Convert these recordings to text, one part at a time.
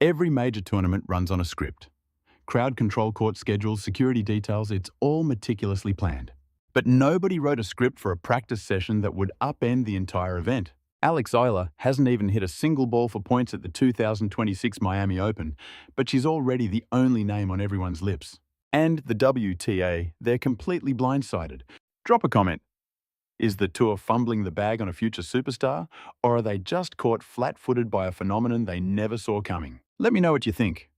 Every major tournament runs on a script. Crowd control court schedules, security details, it's all meticulously planned. But nobody wrote a script for a practice session that would upend the entire event. Eala hasn't even hit a single ball for points at the 2026 Miami Open, but she's already the only name on everyone's lips. And the WTA, they're completely blindsided. Drop a comment. Is the tour fumbling the bag on a future superstar, or are they just caught flat-footed by a phenomenon they never saw coming? Let me know what you think.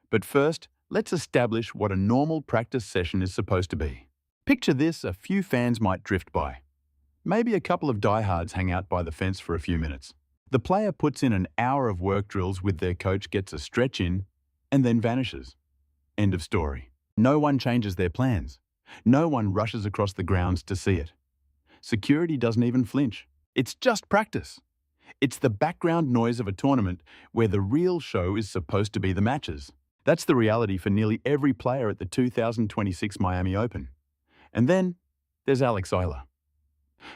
But first, let's establish what a normal practice session is supposed to be. Picture this: a few fans might drift by. Maybe a couple of diehards hang out by the fence for a few minutes. The player puts in an hour of work drills with their coach, gets a stretch in, and then vanishes. End of story. No one changes their plans. No one rushes across the grounds to see it. Security doesn't even flinch. It's just practice. It's the background noise of a tournament where the real show is supposed to be the matches. That's the reality for nearly every player at the 2026 Miami Open. And then there's Eala.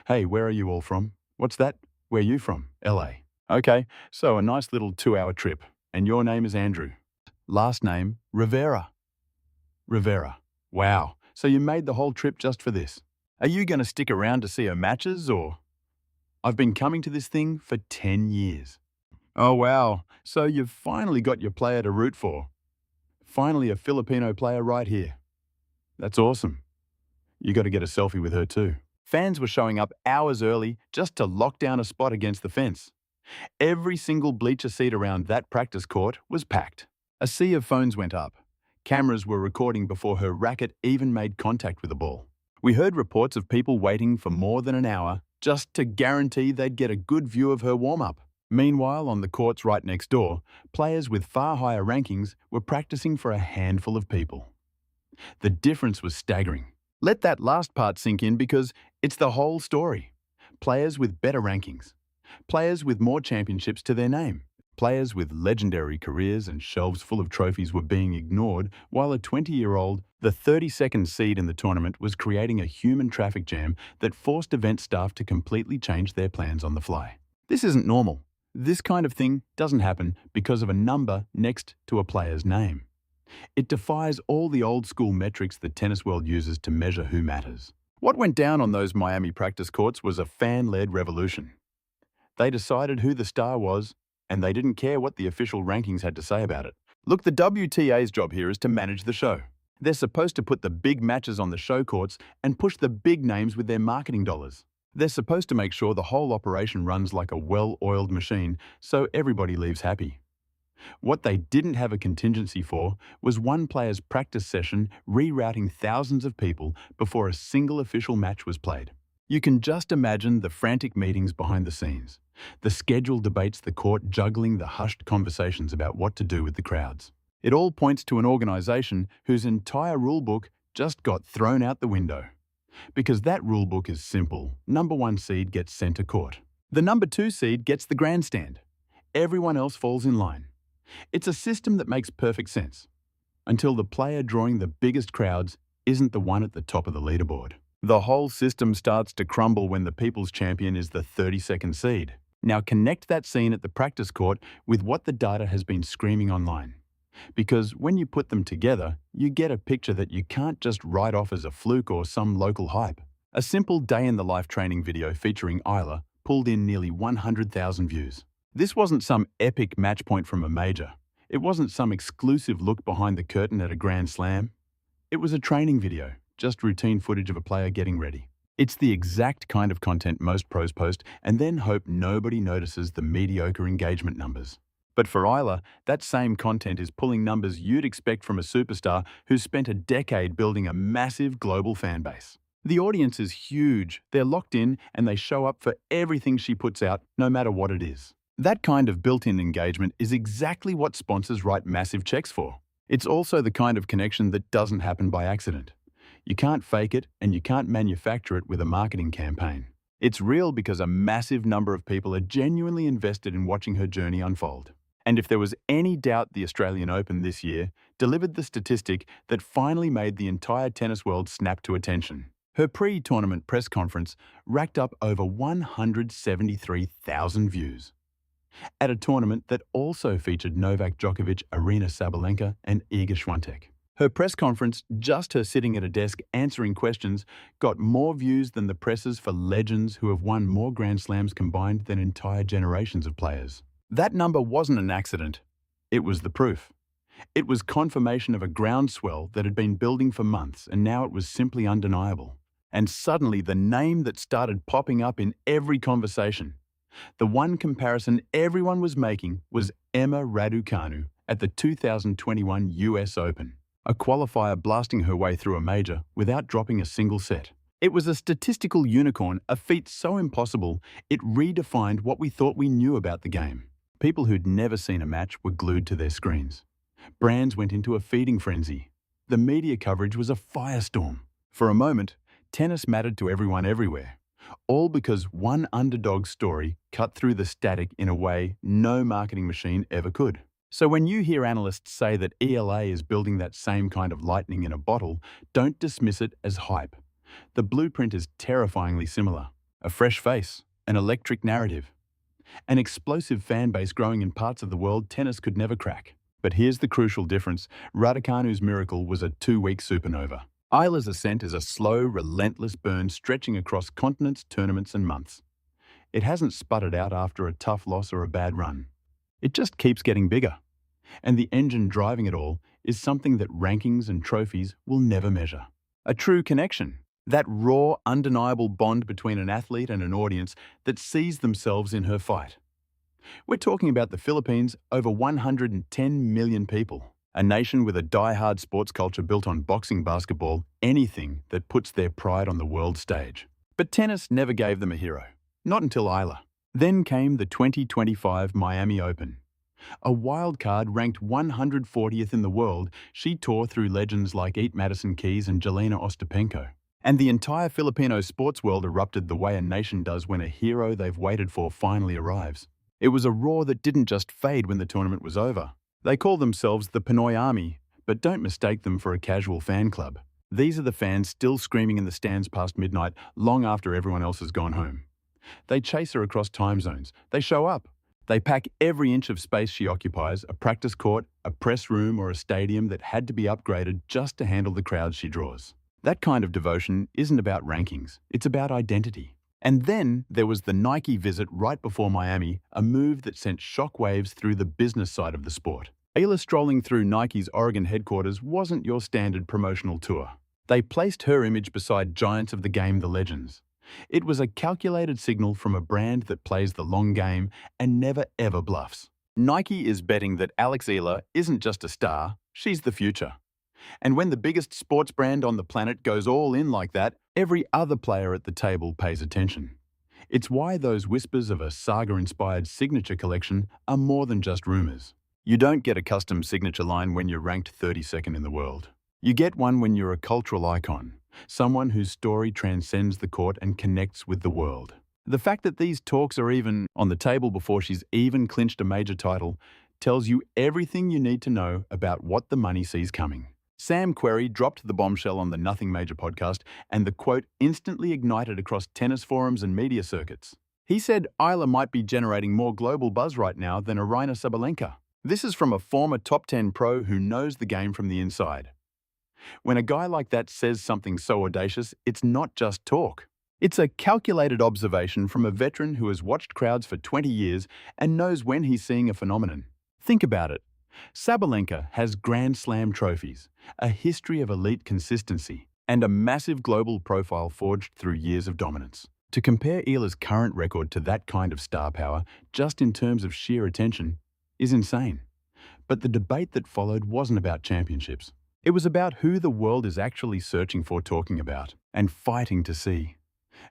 Hey, where are you all from? What's that? Where you from? LA. Okay, so a nice little 2-hour trip. And your name is Andrew. Last name, Rivera. Rivera. Wow, so you made the whole trip just for this. Are you going to stick around to see her matches, or? I've been coming to this thing for 10 years. Oh wow, so you've finally got your player to root for. Finally a Filipino player right here. That's awesome. You got to get a selfie with her too. Fans were showing up hours early just to lock down a spot against the fence. Every single bleacher seat around that practice court was packed. A sea of phones went up. Cameras were recording before her racket even made contact with the ball. We heard reports of people waiting for more than an hour just to guarantee they'd get a good view of her warm-up. Meanwhile, on the courts right next door, players with far higher rankings were practicing for a handful of people. The difference was staggering. Let that last part sink in, because it's the whole story. Players with better rankings. Players with more championships to their name. Players with legendary careers and shelves full of trophies were being ignored, while a 20-year-old, the 32nd seed in the tournament, was creating a human traffic jam that forced event staff to completely change their plans on the fly. This isn't normal. This kind of thing doesn't happen because of a number next to a player's name. It defies all the old-school metrics the tennis world uses to measure who matters. What went down on those Miami practice courts was a fan-led revolution. They decided who the star was, and they didn't care what the official rankings had to say about it. Look, the WTA's job here is to manage the show. They're supposed to put the big matches on the show courts and push the big names with their marketing dollars. They're supposed to make sure the whole operation runs like a well-oiled machine so everybody leaves happy. What they didn't have a contingency for was one player's practice session rerouting thousands of people before a single official match was played. You can just imagine the frantic meetings behind the scenes, the scheduled debates, the court juggling the hushed conversations about what to do with the crowds. It all points to an organization whose entire rulebook just got thrown out the window. Because that rulebook is simple. Number 1 seed gets center court. The number 2 seed gets the grandstand. Everyone else falls in line. It's a system that makes perfect sense, until the player drawing the biggest crowds isn't the one at the top of the leaderboard. The whole system starts to crumble when the people's champion is the 32nd seed. Now connect that scene at the practice court with what the data has been screaming online. Because when you put them together, you get a picture that you can't just write off as a fluke or some local hype. A simple day-in-the-life training video featuring Eala pulled in nearly 100,000 views. This wasn't some epic match point from a major. It wasn't some exclusive look behind the curtain at a Grand Slam. It was a training video, just routine footage of a player getting ready. It's the exact kind of content most pros post and then hope nobody notices the mediocre engagement numbers. But for Eala, that same content is pulling numbers you'd expect from a superstar who's spent a decade building a massive global fan base. The audience is huge, they're locked in, and they show up for everything she puts out, no matter what it is. That kind of built-in engagement is exactly what sponsors write massive checks for. It's also the kind of connection that doesn't happen by accident. You can't fake it, and you can't manufacture it with a marketing campaign. It's real because a massive number of people are genuinely invested in watching her journey unfold. And if there was any doubt, the Australian Open this year delivered the statistic that finally made the entire tennis world snap to attention. Her pre-tournament press conference racked up over 173,000 views. at a tournament that also featured Novak Djokovic, Aryna Sabalenka, and Iga Swiatek. Her press conference, just her sitting at a desk answering questions, got more views than the presses for legends who have won more Grand Slams combined than entire generations of players. That number wasn't an accident. It was the proof. It was confirmation of a groundswell that had been building for months, and now it was simply undeniable. And suddenly, the name that started popping up in every conversation, the one comparison everyone was making, was Emma Raducanu at the 2021 US Open, a qualifier blasting her way through a major without dropping a single set. It was a statistical unicorn, a feat so impossible it redefined what we thought we knew about the game. People who'd never seen a match were glued to their screens. Brands went into a feeding frenzy. The media coverage was a firestorm. For a moment, tennis mattered to everyone everywhere, all because one underdog story cut through the static in a way no marketing machine ever could. So when you hear analysts say that Eala is building that same kind of lightning in a bottle, don't dismiss it as hype. The blueprint is terrifyingly similar. A fresh face, an electric narrative, an explosive fan base growing in parts of the world tennis could never crack. But here's the crucial difference. Raducanu's miracle was a 2-week supernova. Eala's ascent is a slow, relentless burn stretching across continents, tournaments, and months. It hasn't sputtered out after a tough loss or a bad run. It just keeps getting bigger. And the engine driving it all is something that rankings and trophies will never measure. A true connection. That raw, undeniable bond between an athlete and an audience that sees themselves in her fight. We're talking about the Philippines, over 110 million people. A nation with a die-hard sports culture built on boxing, basketball, anything that puts their pride on the world stage. But tennis never gave them a hero. Not until Eala. Then came the 2025 Miami Open. A wild card ranked 140th in the world, she tore through legends like Madison Keys and Jelena Ostapenko. And the entire Filipino sports world erupted the way a nation does when a hero they've waited for finally arrives. It was a roar that didn't just fade when the tournament was over. They call themselves the Pinoy Army, but don't mistake them for a casual fan club. These are the fans still screaming in the stands past midnight, long after everyone else has gone home. They chase her across time zones. They show up. They pack every inch of space she occupies, a practice court, a press room, or a stadium that had to be upgraded just to handle the crowds she draws. That kind of devotion isn't about rankings, it's about identity. And then there was the Nike visit right before Miami, a move that sent shockwaves through the business side of the sport. Eala strolling through Nike's Oregon headquarters wasn't your standard promotional tour. They placed her image beside giants of the game, the legends. It was a calculated signal from a brand that plays the long game and never ever bluffs. Nike is betting that Alex Eala isn't just a star, she's the future. And when the biggest sports brand on the planet goes all in like that, every other player at the table pays attention. It's why those whispers of a saga-inspired signature collection are more than just rumors. You don't get a custom signature line when you're ranked 32nd in the world. You get one when you're a cultural icon, someone whose story transcends the court and connects with the world. The fact that these talks are even on the table before she's even clinched a major title tells you everything you need to know about what the money sees coming. Sam Querrey dropped the bombshell on the Nothing Major podcast, and the quote instantly ignited across tennis forums and media circuits. He said Eala might be generating more global buzz right now than Aryna Sabalenka. This is from a former top 10 pro who knows the game from the inside. When a guy like that says something so audacious, it's not just talk. It's a calculated observation from a veteran who has watched crowds for 20 years and knows when he's seeing a phenomenon. Think about it. Sabalenka has Grand Slam trophies, a history of elite consistency, and a massive global profile forged through years of dominance. To compare Eala's current record to that kind of star power, just in terms of sheer attention, is insane. But the debate that followed wasn't about championships. It was about who the world is actually searching for, talking about, and fighting to see.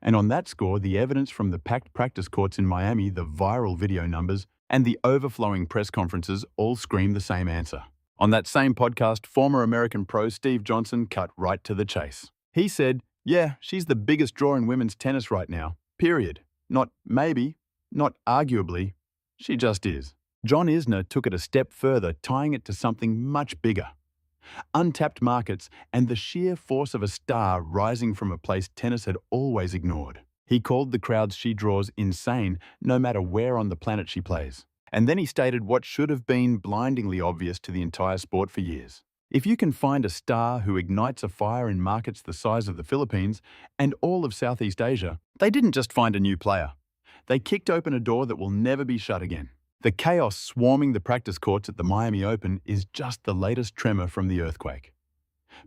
And on that score, the evidence from the packed practice courts in Miami, the viral video numbers, and the overflowing press conferences all scream the same answer. On that same podcast, former American pro Steve Johnson cut right to the chase. He said, "Yeah, she's the biggest draw in women's tennis right now. Period. Not maybe, not arguably. She just is." John Isner took it a step further, tying it to something much bigger. Untapped markets and the sheer force of a star rising from a place tennis had always ignored. He called the crowds she draws insane, no matter where on the planet she plays. And then he stated what should have been blindingly obvious to the entire sport for years. If you can find a star who ignites a fire in markets the size of the Philippines and all of Southeast Asia, they didn't just find a new player. They kicked open a door that will never be shut again. The chaos swarming the practice courts at the Miami Open is just the latest tremor from the earthquake.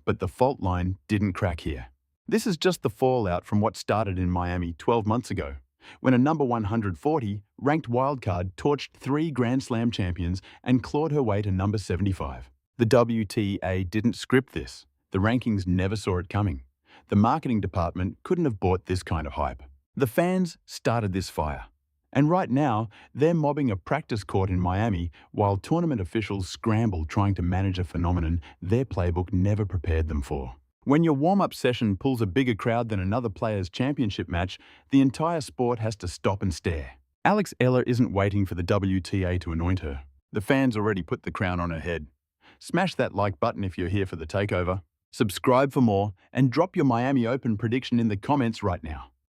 But the fault line didn't crack here. This is just the fallout from what started in Miami 12 months ago, when a number 140 ranked wildcard torched 3 Grand Slam champions and clawed her way to number 75. The WTA didn't script this. The rankings never saw it coming. The marketing department couldn't have bought this kind of hype. The fans started this fire. And right now, they're mobbing a practice court in Miami while tournament officials scramble trying to manage a phenomenon their playbook never prepared them for. When your warm-up session pulls a bigger crowd than another player's championship match, the entire sport has to stop and stare. Eala isn't waiting for the WTA to anoint her. The fans already put the crown on her head. Smash that like button if you're here for the takeover. Subscribe for more and drop your Miami Open prediction in the comments right now.